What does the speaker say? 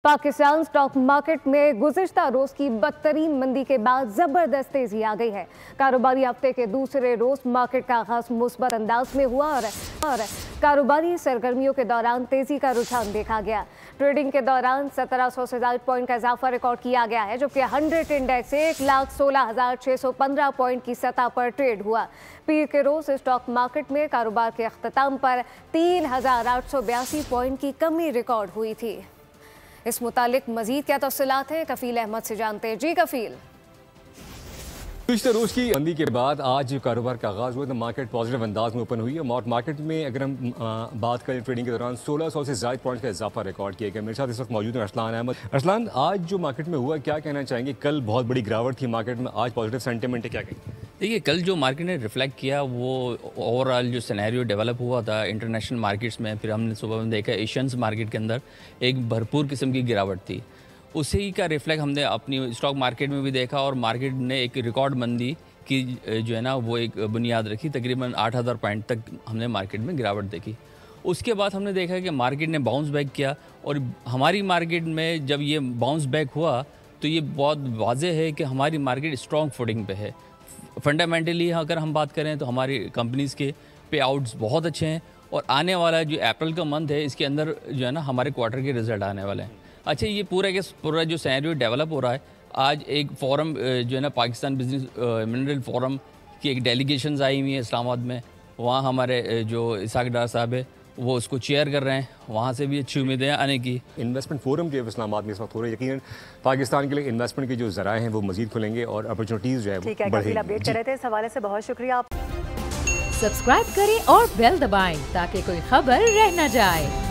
Pakistan stock market में गुज़िश्ता रोज की बदतरीन मंदी के बाद जबरदस्त तेजी आ गई है। कारोबारी हफ्ते के दूसरे रोज मार्केट का आगाज मुस्बत अंदाज में हुआ और कारोबारी सरगर्मियों के दौरान तेजी का रुझान देखा गया। ट्रेडिंग के दौरान 1700 से ज्यादा पॉइंट का इजाफा रिकॉर्ड किया गया है, जबकि 100 इंडेक्स 1,16,615 पॉइंट की सतह पर ट्रेड हुआ। पीर के रोज स्टॉक मार्केट में कारोबार के अख्ताम पर 3,882 पॉइंट की कमी रिकॉर्ड हुई थी। इस मुतालिक मजीद क्या तफसीलात हैं, कफील अहमद से जानते हैं। जी कफील। पिछले रोज की मंदी के बाद आज कारोबार का आगाज हुआ तो मार्केट पॉजिटिव अंदाज में ओपन हुई है। और मार्केट में अगर हम बात करें ट्रेडिंग के दौरान 1600 से ज़्यादा पॉइंट का इजाफा रिकॉर्ड किया गया। मेरे साथ इस वक्त मौजूद है अरसलान अहमद। अरसलान, आज जो मार्केट में हुआ क्या कहना चाहेंगे? कल बहुत बड़ी गिरावट थी मार्केट में, आज पॉजिटिव सेंटिमेंट है, क्या कहेंगे? देखिए, कल जो मार्केट ने रिफ्लेक्ट किया वो ओवरऑल जो सिनेरियो डेवलप हुआ था इंटरनेशनल मार्केट्स में, फिर हमने सुबह में देखा एशियंस मार्केट के अंदर एक भरपूर किस्म की गिरावट थी। उसी का रिफ्लेक्ट हमने अपनी स्टॉक मार्केट में भी देखा और मार्केट ने एक रिकॉर्ड मंदी की जो है ना वो एक बुनियाद रखी। तकरीबन 8,000 पॉइंट तक हमने मार्केट में गिरावट देखी। उसके बाद हमने देखा कि मार्केट ने बाउंस बैक किया और हमारी मार्केट में जब ये बाउंस बैक हुआ तो ये बहुत वाज़ेह है कि हमारी मार्केट स्ट्रॉन्ग फुटिंग पे है। फंडामेंटली अगर हम बात करें तो हमारी कंपनीज़ के पे आउट्स बहुत अच्छे हैं और आने वाला जो अप्रैल का मंथ है इसके अंदर जो है ना हमारे क्वार्टर के रिजल्ट आने वाले हैं। अच्छा, ये पूरा जो सिनेरियो डेवलप हो रहा है, आज एक फोरम जो है ना पाकिस्तान बिजनेस मिनरल फोरम की एक डेलीगेशंस आई हुई है इस्लामाबाद में। वहाँ हमारे जो इसाक डार साहब है वो उसको चेयर कर रहे हैं, वहाँ से भी अच्छी उम्मीदें आने की। इन्वेस्टमेंट फोरम जो है इस्लामाबाद में इस वक्त हो रहा है, यकीनन पाकिस्तान के लिए इन्वेस्टमेंट के जो ज़राए हैं वो मजीद खुलेंगे और अपॉर्चुनिटीज़ जो है वो बढ़ेंगी। अपडेट कर रहे थे, इस हवाले से बहुत शुक्रिया। सब्सक्राइब करें और बेल दबाएं ताकि कोई खबर रह न जाए।